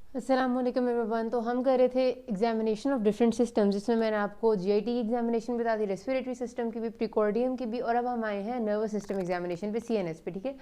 अस्सलाम वालेकुम एवरीवन। तो हम कर रहे थे एग्जामिनेशन ऑफ डिफरेंट सिस्टम, जिसमें मैंने आपको जीआईटी की एग्जामिनेशन बता दी, रेस्पिरेटरी सिस्टम की भी, प्रीकॉर्डियम की भी, और अब हम आए हैं नर्वस सिस्टम एग्जामिनेशन पे, सीएनएस पे। ठीक है,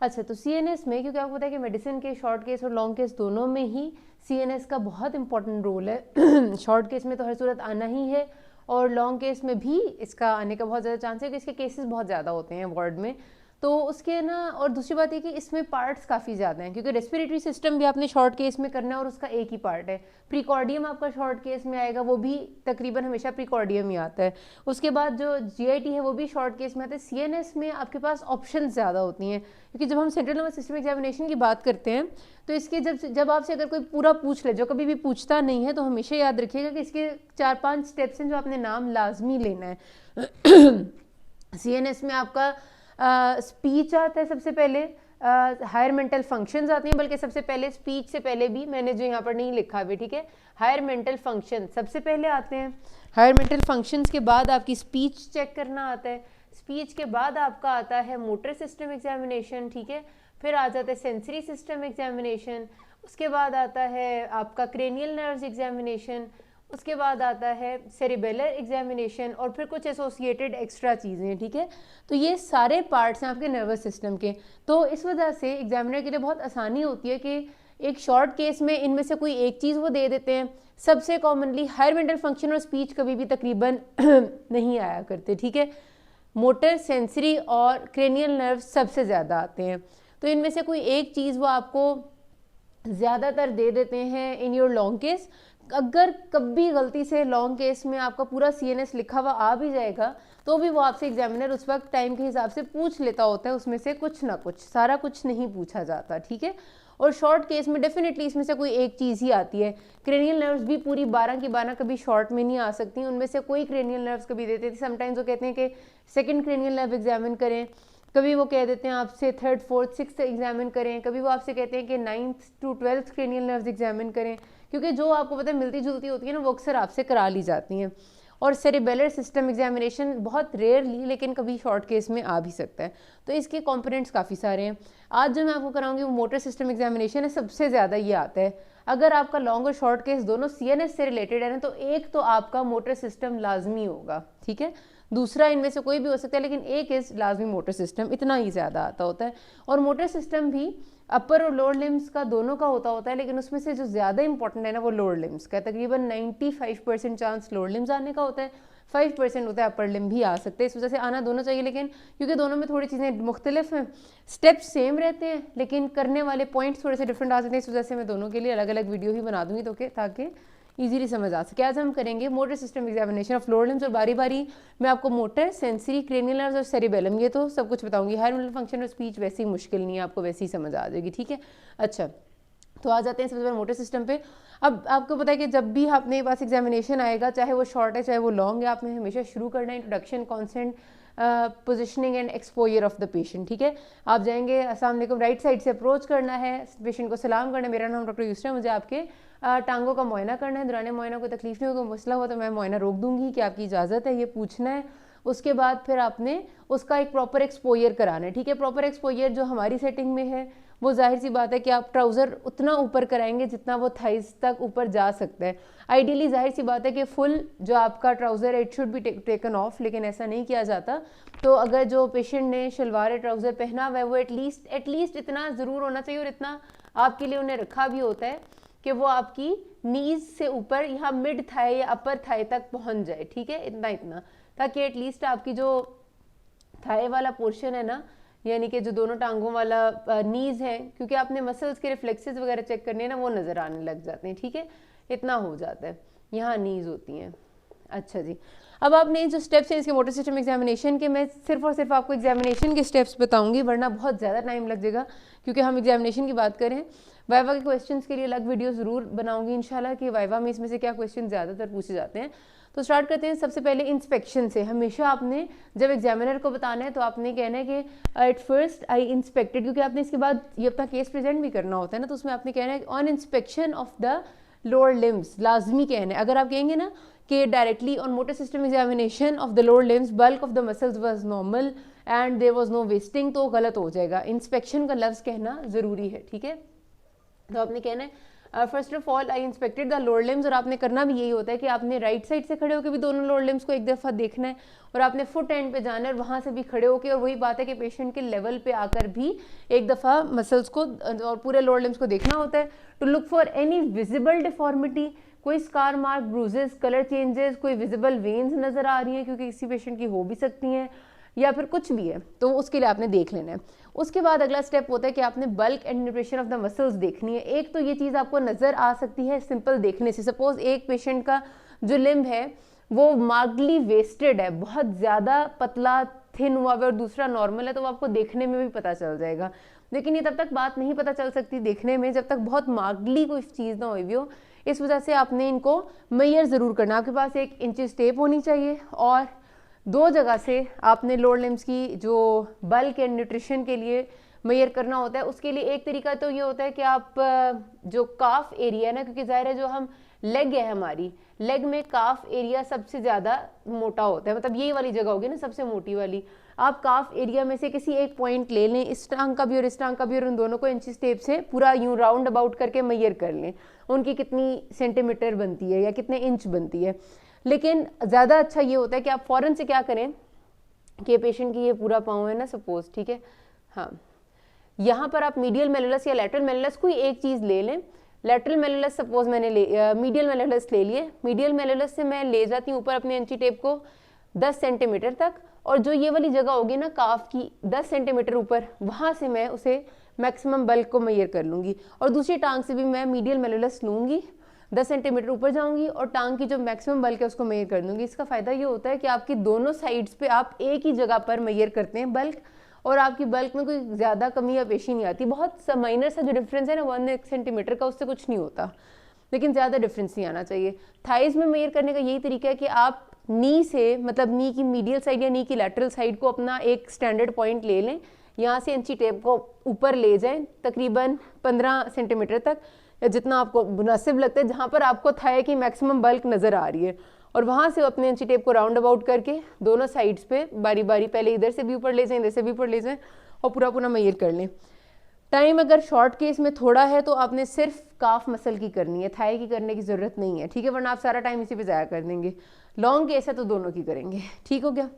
अच्छा, तो सीएनएस में क्योंकि आपको पता है कि मेडिसिन के शॉर्ट केस और लॉन्ग केस दोनों में ही सीएनएस का बहुत इंपॉर्टेंट रोल है। शॉर्ट केस में तो हर सूरत आना ही है, और लॉन्ग केस में भी इसका आने का बहुत ज़्यादा चांस है, क्योंकि इसके केसेस बहुत ज़्यादा होते हैं वार्ड में। तो उसके ना, और दूसरी बात ये कि इसमें पार्ट्स काफ़ी ज़्यादा हैं, क्योंकि रेस्पिरेटरी सिस्टम भी आपने शॉर्ट केस में करना है और उसका एक ही पार्ट है। प्रीकॉर्डियम आपका शॉर्ट केस में आएगा, वो भी तकरीबन हमेशा प्रीकॉर्डियम ही आता है। उसके बाद जो जीआईटी है वो भी शॉर्ट केस में आता है। सीएनएस में आपके पास ऑप्शन ज़्यादा होती हैं, क्योंकि जब हम सेंट्रल नर्वस सिस्टम एग्जामिनेशन की बात करते हैं तो इसके जब आपसे अगर कोई पूरा पूछ ले, जो कभी भी पूछता नहीं है, तो हमेशा याद रखिएगा कि इसके 4-5 स्टेप्स हैं जो आपने नाम लाजमी लेना है। सीएनएस में आपका स्पीच आता है सबसे पहले, हायर मेंटल फंक्शंस आती हैं, बल्कि सबसे पहले स्पीच से पहले भी मैंने जो यहाँ पर नहीं लिखा भी, ठीक है, हायर मेंटल फंक्शन सबसे पहले आते हैं। हायर मेंटल फंक्शंस के बाद आपकी स्पीच चेक करना आता है। स्पीच के बाद आपका आता है मोटर सिस्टम एग्जामिनेशन, ठीक है, फिर आ जाता है सेंसरी सिस्टम एग्जामिनेशन, उसके बाद आता है आपका क्रेनियल नर्व्स एग्जामिनेशन, उसके बाद आता है सेरिबेलर एग्जामिनेशन, और फिर कुछ एसोसिएटेड एक्स्ट्रा चीज़ें। ठीक है, तो ये सारे पार्ट्स हैं आपके नर्वस सिस्टम के। तो इस वजह से एग्जामिनर के लिए बहुत आसानी होती है कि एक शॉर्ट केस में इनमें से कोई एक चीज़ वो दे देते हैं। सबसे कॉमनली हायर मेंटल फंक्शन और स्पीच कभी भी तकरीबन नहीं आया करते, ठीक है। मोटर, सेंसरी और क्रेनियल नर्व सबसे ज़्यादा आते हैं। तो इनमें से कोई एक चीज़ वो आपको ज़्यादातर दे देते हैं इन योर लॉन्ग केस। अगर कभी गलती से लॉन्ग केस में आपका पूरा सीएनएस लिखा हुआ आ भी जाएगा, तो भी वो आपसे एग्जामिनर उस वक्त टाइम के हिसाब से पूछ लेता होता है, उसमें से कुछ ना कुछ, सारा कुछ नहीं पूछा जाता, ठीक है। और शॉर्ट केस में डेफिनेटली इसमें से कोई एक चीज़ ही आती है। क्रेनियल नर्व्स भी पूरी 12 की 12 कभी शॉर्ट में नहीं आ सकती, उनमें से कोई क्रेनियल नर्व्स कभी देते थे। समटाइम्स वो कहते हैं कि सेकेंड क्रेनियल नर्व एग्जामिन करें, कभी वो कह देते हैं आपसे 3rd, 4th, 6th एग्जामिन करें, कभी वो आपसे कहते हैं कि 9th to 12th cranial nerves examine करें, क्योंकि जो आपको पता है मिलती जुलती होती है ना, वो अक्सर आपसे करा ली जाती हैं। और सेरिबेलर सिस्टम एग्जामिनेशन बहुत रेयरली, लेकिन कभी शॉर्ट केस में आ भी सकता है। तो इसके कंपोनेंट्स काफ़ी सारे हैं। आज जो मैं आपको कराऊंगी वो मोटर सिस्टम एग्जामिनेशन है, सबसे ज़्यादा ये आता है। अगर आपका लॉन्ग और शॉर्ट केस दोनों सीएनएस से रिलेटेड है ना, तो एक तो आपका मोटर सिस्टम लाजमी होगा, ठीक है। दूसरा इनमें से कोई भी हो सकता है, लेकिन एक इज लाजमी मोटर सिस्टम, इतना ही ज़्यादा आता होता है। और मोटर सिस्टम भी अपर और लोअर लिम्स का दोनों का होता है, लेकिन उसमें से जो ज़्यादा इंपॉर्टेंट है ना, वो लोअर लिम्स का। तकरीबन 95% चांस लोअर लिम्स आने का होता है, 5% होता है अपर लिम भी आ सकते हैं। इस वजह से आना दोनों चाहिए, लेकिन क्योंकि दोनों में थोड़ी चीज़ें मुख्तलिफ हैं, स्टेप्स सेम रहते हैं, लेकिन करने वाले पॉइंट्स थोड़े से डिफरेंट आ सकते हैं। इस वजह से मैं दोनों के लिए अलग अलग वीडियो ही बना दूंगी, तो ताकि इजीली समझ आ सके। आज हम करेंगे motor system examination of lower limbs, और बारी बारी मैं आपको मोटर, सेंसरी, क्रेनियल नर्व्स और सेरिबेलम, ये तो सब कुछ बताऊंगी। हायर मेंटल फंक्शन और स्पीच वैसे ही मुश्किल नहीं है, आपको वैसे ही समझ आ जाएगी, ठीक है। अच्छा, तो आ जाते हैं सबसे पहले मोटर सिस्टम पे। अब आपको पता है कि जब भी अपने पास एग्जामिनेशन आएगा, चाहे वो शॉर्ट है चाहे वो लॉन्ग है, आपने हमेशा शुरू करना है introduction, consent, positioning and exposure of the patient, ठीक है। आप जाएंगे, अस्सलाम वालेकुम, राइट साइड से अप्रोच करना है, पेशेंट को सलाम करना है, मेरा नाम डॉक्टर यूसरा, मुझे आपके टांगों का मुआयना करना है। दौरान मुआयना कोई तकलीफ नहीं होगी, मसला हुआ तो मैं मुआयना रोक दूंगी कि आपकी इजाज़त है, ये पूछना है। उसके बाद फिर आपने उसका एक प्रॉपर एक्सपोजर कराना है, ठीक है। प्रॉपर एक्सपोजर जो हमारी सेटिंग में है, वो जाहिर सी बात है कि आप ट्राउज़र उतना ऊपर कराएंगे जितना वो थाइस तक ऊपर जा सकता है। आइडियली जाहिर सी बात है कि फुल जो आपका ट्राउज़र है it should be taken of, लेकिन ऐसा नहीं किया जाता। तो अगर जो पेशेंट ने शलवार ट्राउज़र पहना हुआ है, वो एटलीस्ट इतना ज़रूर होना चाहिए, और इतना आपके लिए उन्हें रखा भी होता है कि वो आपकी नीज से ऊपर यहाँ मिड थाई या अपर थाई तक पहुँच जाए, ठीक है, इतना, ताकि एटलीस्ट आपकी जो थाई वाला पोर्शन है ना, यानी कि जो दोनों टांगों वाला नीज है, क्योंकि आपने मसल्स के रिफ्लेक्सेस वगैरह चेक करने हैं ना, वो नज़र आने लग जाते हैं, ठीक है, इतना हो जाता है, यहाँ नीज होती हैं। अच्छा जी, अब आपने जो स्टेप्स हैं इसके मोटर सिस्टम एग्जामिनेशन के, मैं सिर्फ और सिर्फ आपको एग्जामिनेशन के स्टेप्स बताऊंगी, वरना बहुत ज़्यादा टाइम लग जाएगा, क्योंकि हम एग्जामिनेशन की बात करें। वाइवा के क्वेश्चंस के लिए अलग वीडियो ज़रूर बनाऊंगी इंशाल्लाह, कि वाइवा में इसमें से क्या क्वेश्चन ज़्यादातर पूछे जाते हैं। तो स्टार्ट करते हैं सबसे पहले इंस्पेक्शन से। हमेशा आपने जब एग्जामिनर को बताना है तो आपने कहना है कि एट फर्स्ट आई इंस्पेक्टेड, क्योंकि आपने इसके बाद ये अपना केस प्रेजेंट भी करना होता है ना, तो उसमें आपने कहना है on inspection of the lower limbs, लाजमी कहना है। अगर आप कहेंगे ना कि directly on motor system examination of the lower limbs bulk of the muscles was normal and there was no wasting, तो गलत हो जाएगा। इंस्पेक्शन का लफ्ज़ कहना ज़रूरी है, ठीक है। तो आपने कहना है first of all I inspected the lower limbs, और आपने करना भी यही होता है कि आपने राइट साइड से खड़े होकर भी दोनों लोअर लिम्स को एक दफ़ा देखना है, और आपने फुट एंड पे जाना है और वहाँ से भी खड़े होकर, और वही बात है कि पेशेंट के लेवल पे आकर भी एक दफ़ा मसल्स को और पूरे लोअर लिम्स को देखना होता है, to look for any visible deformity, कोई scar mark, bruises, colour changes, कोई विजिबल वेन्स नज़र आ रही हैं, क्योंकि किसी पेशेंट की हो भी सकती हैं, या फिर कुछ भी है, तो उसके लिए आपने देख लेना है। उसके बाद अगला स्टेप होता है कि आपने bulk and nutrition of the muscles देखनी है। एक तो ये चीज़ आपको नज़र आ सकती है सिंपल देखने से, सपोज एक पेशेंट का जो लिम्ब है वो मार्कली वेस्टेड है, बहुत ज़्यादा पतला थिन हुआ है, और दूसरा नॉर्मल है, तो वो आपको देखने में भी पता चल जाएगा। लेकिन ये तब तक बात नहीं पता चल सकती देखने में जब तक बहुत मार्कली कोई चीज़ ना हुई भी हो। इस वजह से आपने इनको मेजर ज़रूर करना। आपके पास एक इंचेस टेप होनी चाहिए, और 2 जगह से आपने लोअर लिम्स की जो बल्क एंड न्यूट्रिशन के लिए मेजर करना होता है। उसके लिए एक तरीका तो ये होता है कि आप जो काफ एरिया है ना, क्योंकि ज़ाहिर है जो हम लेग है हमारी, लेग में काफ एरिया सबसे ज़्यादा मोटा होता है, मतलब यही वाली जगह होगी ना सबसे मोटी वाली। आप काफ एरिया में से किसी एक पॉइंट ले लें, इस टांग का भी और इस टांग का भी, और उन दोनों को इंचेस टेप से पूरा यूं राउंड अबाउट करके मेजर कर लें उनकी कितनी सेंटीमीटर बनती है या कितने इंच बनती है। लेकिन ज़्यादा अच्छा ये होता है कि आप फ़ौरन से क्या करें कि पेशेंट की ये पूरा पाँव है ना सपोज, ठीक है, हाँ, यहाँ पर आप मीडियल मेलुलस या लैटरल मेलुलस कोई एक चीज़ ले लें। लैटरल मेलुलस सपोज मैंने मीडियल मेलुलस ले लिए, मीडियल मेलुलस से मैं ले जाती हूँ ऊपर अपने इंची टेप को 10 सेंटीमीटर तक, और जो ये वाली जगह होगी ना काफ की 10 सेंटीमीटर ऊपर, वहाँ से मैं उसे मैक्सिमम बल्क को मेजर कर लूँगी, और दूसरी टांग से भी मैं मीडियल मेलुलस लूँगी, 10 सेंटीमीटर ऊपर जाऊंगी और टांग की जो मैक्सिमम बल्क है उसको मेजर कर दूंगी। इसका फ़ायदा ये होता है कि आपकी दोनों साइड्स पे आप एक ही जगह पर मेजर करते हैं बल्क, और आपकी बल्क में कोई ज़्यादा कमी या पेशी नहीं आती। बहुत सा माइनर सा जो डिफरेंस है ना 1 सेंटीमीटर का, उससे कुछ नहीं होता, लेकिन ज़्यादा डिफरेंस नहीं आना चाहिए। थाइज में मेजर करने का यही तरीका है कि आप नी से, मतलब नी की मीडियल साइड या नी की लैटरल साइड को अपना एक स्टैंडर्ड पॉइंट ले लें, यहाँ से इंची टेप को ऊपर ले जाएं तकरीबन 15 सेंटीमीटर तक, या जितना आपको मुनासिब लगता है, जहाँ पर आपको थाई की मैक्सिमम बल्क नज़र आ रही है, और वहाँ से अपने इंची टेप को राउंड अबाउट करके दोनों साइड्स पे बारी बारी पहले इधर से भी ऊपर ले जाएं, इधर से भी ऊपर ले जाएं, और पूरा पूरा मेजर कर लें। टाइम अगर शॉर्ट केस में थोड़ा है तो आपने सिर्फ काफ मसल की करनी है, थाई की करने की ज़रूरत नहीं है, ठीक है, वरना आप सारा टाइम इसी पे ज़ाया कर देंगे। लॉन्ग केस है तो दोनों की करेंगे, ठीक हो गया।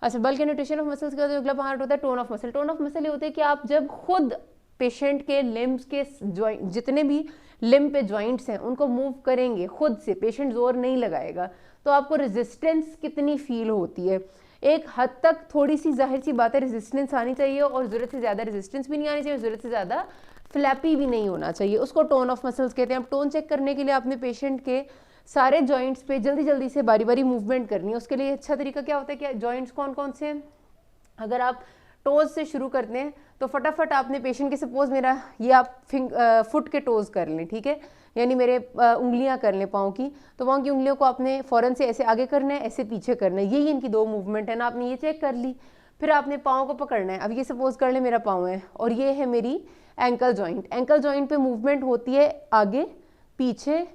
अच्छा, bulk and nutrition of muscles का अगला पार्ट होता है tone of muscle. Tone of muscle ये होता है कि आप जब खुद पेशेंट के लिम्स के जॉइंट, जितने भी लिम्ब पे जॉइंट्स हैं उनको मूव करेंगे खुद से, पेशेंट जोर नहीं लगाएगा, तो आपको रेजिस्टेंस कितनी फील होती है। एक हद तक थोड़ी सी जाहिर सी बात है रेजिस्टेंस आनी चाहिए, और ज़रूरत से ज़्यादा रेजिस्टेंस भी नहीं आनी चाहिए, ज़रूरत से ज़्यादा फ्लैपी भी नहीं होना चाहिए। उसको टोन ऑफ मसल्स कहते हैं। अब टोन चेक करने के लिए आपने पेशेंट के सारे जॉइंट्स पे जल्दी जल्दी से बारी बारी मूवमेंट करनी है। उसके लिए अच्छा तरीका क्या होता है कि जॉइंट्स कौन कौन से हैं, अगर आप टोज से शुरू करते हैं तो फटाफट आपने पेशेंट के, सपोज मेरा ये आप फुट के टोज कर लें, ठीक है, यानी मेरे उंगलियां कर लें पाँव की, तो पाँव की उंगलियों को आपने फ़ौरन से ऐसे आगे करना है, ऐसे पीछे करना है, यही इनकी 2 मूवमेंट है ना। आपने ये चेक कर ली, फिर आपने पाँव को पकड़ना है। अब ये सपोज कर ले मेरा पाँव है और ये है मेरी एंकल जॉइंट। एंकल जॉइंट पे मूवमेंट होती है आगे पीछे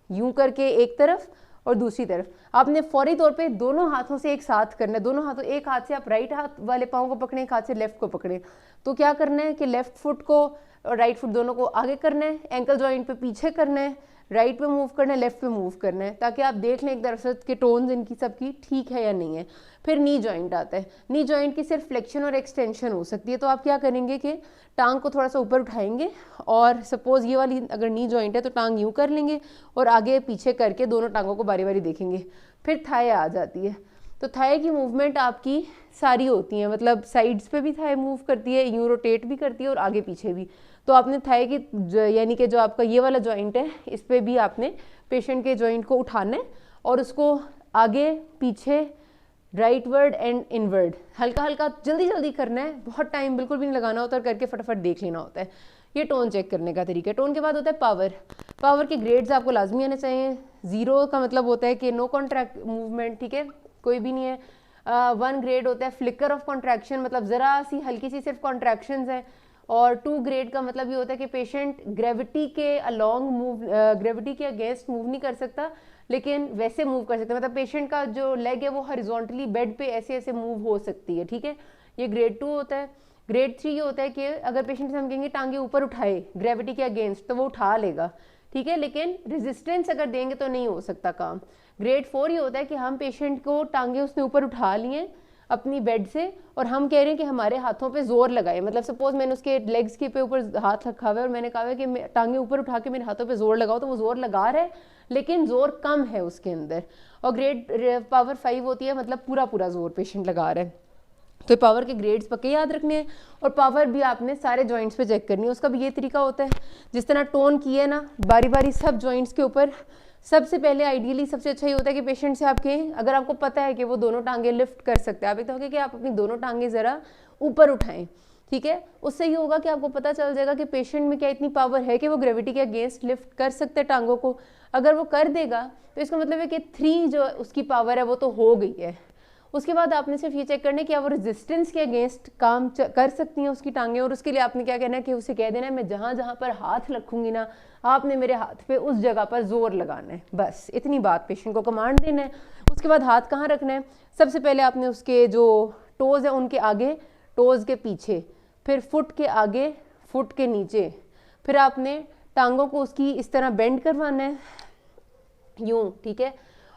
यूं करके एक तरफ और दूसरी तरफ। आपने फौरी तौर पे दोनों हाथों से एक साथ करना है, दोनों हाथों, एक हाथ से आप राइट हाथ वाले पाँव को पकड़ें, एक हाथ से लेफ्ट को पकड़ें। तो क्या करना है कि लेफ्ट फुट को और राइट फुट दोनों को आगे करना है, एंकल जॉइंट पे पीछे करना है, राइट पे मूव करना है, लेफ्ट पे मूव करना है, ताकि आप देख लें एक दरअसल के टोन्स इनकी सबकी ठीक है या नहीं है। फिर नी जॉइंट आता है। नी जॉइंट की सिर्फ फ्लेक्शन और एक्सटेंशन हो सकती है। तो आप क्या करेंगे कि टांग को थोड़ा सा ऊपर उठाएंगे, और सपोज ये वाली अगर नी जॉइंट है तो टांग यूँ कर लेंगे और आगे पीछे करके दोनों टांगों को बारी बारी देखेंगे। फिर थाई आ जाती है। तो थाई की मूवमेंट आपकी सारी होती है, मतलब साइड्स पे भी थाई मूव करती है, यूँ रोटेट भी करती है और आगे पीछे भी। तो आपने थाई की यानी कि जो आपका ये वाला जॉइंट है इस पर भी आपने पेशेंट के जॉइंट को उठाना है और उसको आगे पीछे राइटवर्ड एंड इनवर्ड हल्का हल्का जल्दी जल्दी करना है, बहुत टाइम बिल्कुल भी नहीं लगाना होता और करके फटाफट देख लेना होता है। ये टोन चेक करने का तरीका है। टोन के बाद होता है पावर। पावर के ग्रेड्स आपको लाजमी आने चाहिए। 0 का मतलब होता है कि नो कॉन्ट्रैक्ट मूवमेंट, ठीक है, कोई भी नहीं है। 1 ग्रेड होता है फ्लिकर ऑफ कॉन्ट्रैक्शन, मतलब ज़रा सी हल्की सी सिर्फ कॉन्ट्रैक्शंस है। और 2 ग्रेड का मतलब ये होता है कि पेशेंट ग्रेविटी के अलॉन्ग मूव, ग्रेविटी के अगेंस्ट मूव नहीं कर सकता, लेकिन वैसे मूव कर सकता है, मतलब पेशेंट का जो लेग है वो हॉरिजॉन्टली बेड पे ऐसे ऐसे मूव हो सकती है, ठीक है। ये ग्रेड 2 होता है। ग्रेड 3 ये होता है कि अगर पेशेंट से हम कहेंगे टांगे ऊपर उठाए ग्रेविटी के अगेंस्ट तो वो उठा लेगा, ठीक है, लेकिन रेजिस्टेंस अगर देंगे तो नहीं हो सकता काम। ग्रेड 4 ये होता है कि हम पेशेंट को टांगे उसने ऊपर उठा लिए अपनी बेड से और हम कह रहे हैं कि हमारे हाथों पे जोर लगाए, मतलब सपोज मैंने उसके लेग्स के पे ऊपर हाथ रखा हुआ है और मैंने कहा है कि टांगे ऊपर उठा के मेरे हाथों पे जोर लगाओ, तो वो जोर लगा रहा है लेकिन जोर कम है उसके अंदर। और ग्रेड पावर 5 होती है, मतलब पूरा पूरा जोर पेशेंट लगा रहा है। तो पावर के ग्रेड्स पक्के याद रखने हैं और पावर भी आपने सारे जॉइंट्स पे चेक करनी है। उसका भी ये तरीका होता है, जिस तरह टोन किए ना बारी बारी सब जॉइंट्स के ऊपर। सबसे पहले आइडियली सबसे अच्छा ये होता है कि पेशेंट से आपके, अगर आपको पता है कि वो दोनों टांगे लिफ्ट कर सकते हैं, आप एक तो होगा कि आप अपनी दोनों टांगे ज़रा ऊपर उठाएं, ठीक है। उससे ये होगा कि आपको पता चल जाएगा कि पेशेंट में क्या इतनी पावर है कि वो ग्रेविटी के अगेंस्ट लिफ्ट कर सकते हैं टांगों को। अगर वो कर देगा तो इसका मतलब है कि 3 जो उसकी पावर है वो तो हो गई है। उसके बाद आपने सिर्फ ये चेक करना है कि वो रेजिस्टेंस के अगेंस्ट काम कर सकती हैं उसकी टांगें, और उसके लिए आपने क्या कहना है कि उसे कह देना है मैं जहाँ जहाँ पर हाथ रखूंगी ना, आपने मेरे हाथ पे उस जगह पर जोर लगाना है, बस इतनी बात पेशेंट को कमांड देना है। उसके बाद हाथ कहाँ रखना है, सबसे पहले आपने उसके जो टोज़ है उनके आगे, टोज़ के पीछे, फिर फुट के आगे, फुट के नीचे, फिर आपने टांगों को उसकी इस तरह बेंड करवाना है यूं, ठीक है,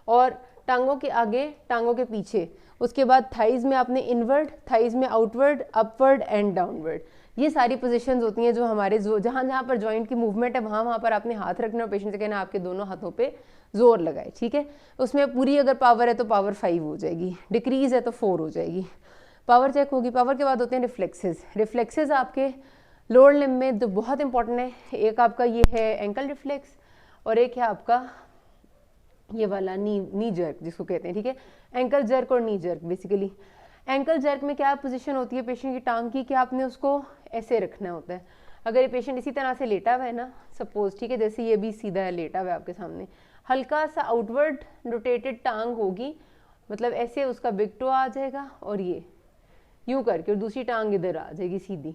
और टांगों के आगे टांगों के पीछे। उसके बाद थाइज में आपने इनवर्ड, थाइज में आउटवर्ड, अपवर्ड एंड डाउनवर्ड, ये सारी पोजीशंस होती हैं जो हमारे जहाँ जहाँ पर जॉइंट की मूवमेंट है वहाँ वहाँ पर आपने हाथ रखना और पेशेंट से कहना आपके दोनों हाथों पे जोर लगाए, ठीक है। उसमें पूरी अगर पावर है तो पावर 5 हो जाएगी, डिक्रीज है तो 4 हो जाएगी। पावर चेक होगी। पावर के बाद होते हैं रिफ्लेक्सेस। रिफ्लेक्सेस आपके लोअर लिम्ब में जो बहुत इंपॉर्टेंट है, एक आपका ये है एंकल रिफ्लेक्स और एक है आपका ये वाला नी जर्क जिसको कहते हैं, ठीक है। एंकल जर्क और नी जर्क, बेसिकली एंकल जर्क में क्या पोजीशन होती है पेशेंट की टांग की कि आपने उसको ऐसे रखना होता है। अगर ये पेशेंट इसी तरह से लेटा हुआ है ना सपोज, ठीक है, जैसे ये भी सीधा है लेटा हुआ है आपके सामने, हल्का सा आउटवर्ड रोटेटेड टांग होगी, मतलब ऐसे उसका बिग टो आ जाएगा और ये यूं करके, और दूसरी टांग इधर आ जाएगी सीधी,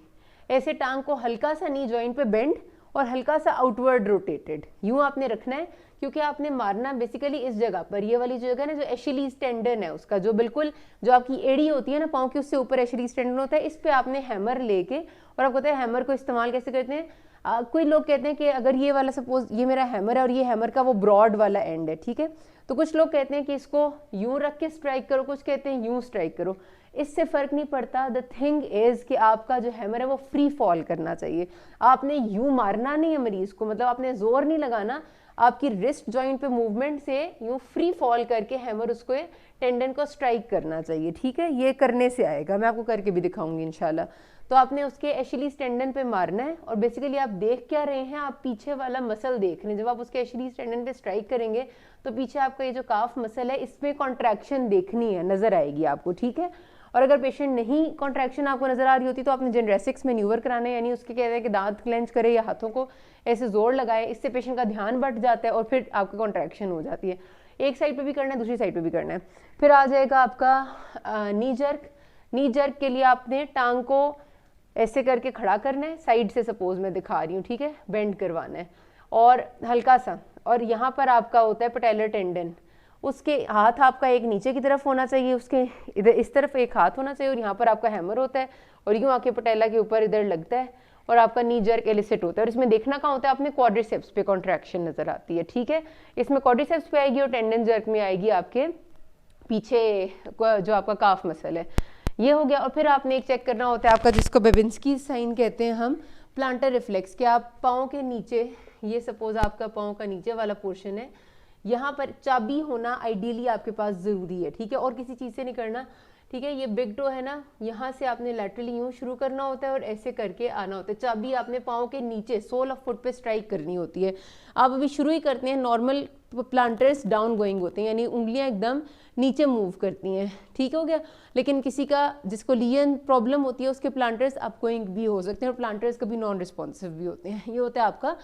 ऐसे टांग को हल्का सा नी जॉइंट पे बेंड और हल्का सा आउटवर्ड रोटेटेड यूं आपने रखना है, क्योंकि आपने मारना बेसिकली इस जगह पर, ये वाली जगह ना जो एशिलीज टेंडन है उसका, जो बिल्कुल जो आपकी एड़ी होती है ना पाँव की, उससे ऊपर एशिलीज टेंडन होता है, इस पे आपने हैमर लेके, और आपको पता है हैमर को इस्तेमाल कैसे करते हैं, कोई लोग कहते हैं कि अगर ये वाला सपोज ये मेरा हैमर है और ये हैमर का वो ब्रॉड वाला एंड है, ठीक है, तो कुछ लोग कहते हैं कि इसको यूं रख के स्ट्राइक करो, कुछ कहते हैं यूं स्ट्राइक करो, इससे फर्क नहीं पड़ता। द थिंग इज कि आपका जो हैमर है वो फ्री फॉल करना चाहिए, आपने यूं मारना नहीं है मरीज को, मतलब आपने जोर नहीं लगाना, आपकी रिस्ट जॉइंट पे मूवमेंट से यूं फ्री फॉल करके हैमर उसको टेंडन को स्ट्राइक करना चाहिए, ठीक है। ये करने से आएगा, मैं आपको करके भी दिखाऊंगी इंशाल्लाह। तो आपने उसके एशिलीज टेंडन पे मारना है, और बेसिकली आप देख क्या रहे हैं, आप पीछे वाला मसल देख रहे हैं। जब आप उसके एशिलीज टेंडन पे स्ट्राइक करेंगे तो पीछे आपका ये जो काफ मसल है इसमें कॉन्ट्रैक्शन देखनी है, नजर आएगी आपको, ठीक है। और अगर पेशेंट नहीं कॉन्ट्रैक्शन आपको नजर आ रही होती तो आपने जेनरेसिक्स मैन्यूवर कराना है, यानी उसके कहते हैं कि दांत क्लेंच करे या हाथों को ऐसे जोर लगाए, इससे पेशेंट का ध्यान बढ़ जाता है और फिर आपकी कॉन्ट्रैक्शन हो जाती है। एक साइड पे भी करना है, दूसरी साइड पे भी करना है। फिर आ जाएगा आपका नी जर्क। नी जर्क के लिए आपने टांग को ऐसे करके खड़ा करना है, साइड से सपोज मैं दिखा रही हूँ, ठीक है, बेंड करवाना है और हल्का सा, और यहाँ पर आपका होता है पैटेलर टेंडन, उसके हाथ आपका एक नीचे की तरफ होना चाहिए, उसके इधर इस तरफ एक हाथ होना चाहिए, और यहाँ पर आपका हैमर होता है और यूँ आके पटेला के ऊपर इधर लगता है और आपका नी जर्क एलिसिट होता है। और इसमें देखना कहाँ होता है, आपने क्वाड्रिसेप्स पे कॉन्ट्रैक्शन नजर आती है, ठीक है। इसमें क्वाड्रिसेप्स पे आएगी और टेंडन जर्क में आएगी आपके पीछे जो आपका काफ मसल है, ये हो गया। और फिर आपने एक चेक करना होता है आपका, जिसको बेबिंस्की साइन कहते हैं हम, प्लांटर रिफ्लेक्स, कि आप पाँव के नीचे, ये सपोज आपका पाँव का नीचे वाला पोर्शन है, यहाँ पर चाबी होना आइडियली आपके पास ज़रूरी है, ठीक है, और किसी चीज़ से नहीं करना, ठीक है। ये बिग टो है ना, यहाँ से आपने लैटरली यूँ शुरू करना होता है और ऐसे करके आना होता है। चाबी आपने पाँव के नीचे सोल ऑफ फुट पे स्ट्राइक करनी होती है। आप अभी शुरू ही करते हैं, नॉर्मल प्लांटर्स डाउन गोइंग होते हैं, यानी उंगलियाँ एकदम नीचे मूव करती हैं, ठीक हो गया। लेकिन किसी का जिसको लियन प्रॉब्लम होती है उसके प्लांटर्स अप गोइंग भी हो सकते हैं, और प्लांटर्स कभी नॉन रिस्पॉन्सिव भी होते हैं। ये होता है आपका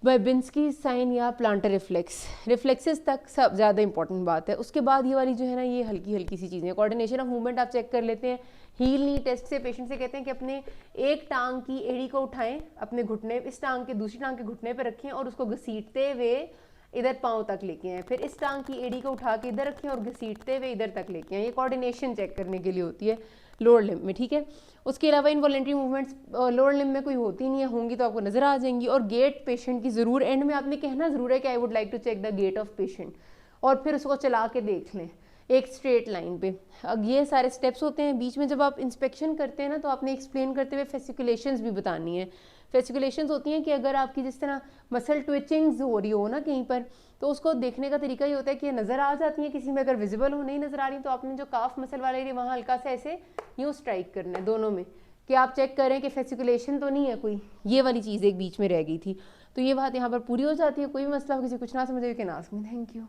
बेबिंस्की साइन या प्लांटर रिफ्लेक्स। रिफ्लेक्सेस तक सब ज़्यादा इंपॉर्टेंट बात है। उसके बाद ये वाली जो है ना, ये हल्की हल्की सी चीज़ें, कोऑर्डिनेशन ऑफ मूवमेंट आप चेक कर लेते हैं। हील नी टेस्ट से पेशेंट से कहते हैं कि अपने एक टांग की एड़ी को उठाएं, अपने घुटने इस टांग के दूसरी टांग के घुटने पर रखें और उसको घसीटते हुए इधर पाँव तक लेके आए, फिर इस टांग की एड़ी को उठा के इधर रखें और घसीटते हुए इधर तक लेके आए। ये कोऑर्डिनेशन चेक करने के लिए होती है। लोअर लिम्ब में, ठीक है। उसके अलावा इनवॉलेंट्री मूवमेंट्स लोअर लिम्ब में कोई होती नहीं है, होंगी तो आपको नजर आ जाएंगी। और गेट पेशेंट की जरूर एंड में आपने कहना जरूर है कि I would like to check the gait of patient, और फिर उसको चला के देख लें एक स्ट्रेट लाइन पे। अब ये सारे स्टेप्स होते हैं। बीच में जब आप इंस्पेक्शन करते हैं ना, तो आपने एक्सप्लेन करते हुए फेसिकुलेशंस भी बतानी है। फेसिकुलेशंस होती हैं कि अगर आपकी जिस तरह मसल ट्विचिंग्स हो रही हो ना कहीं पर, तो उसको देखने का तरीका ये होता है कि ये नज़र आ जाती है किसी में, अगर विजिबल हो नहीं नज़र आ रही तो आपने जो काफ मसल वाले एरिया वहाँ हल्का सा ऐसे यूँ स्ट्राइक करना है दोनों में, कि आप चेक करें कि फेसिकुलेशन तो नहीं है कोई। ये वाली चीज़ एक बीच में रह गई थी, तो ये बात यहाँ पर पूरी हो जाती है। कोई भी मसला हो, किसी कुछ ना समझे, can ask me. Thank you.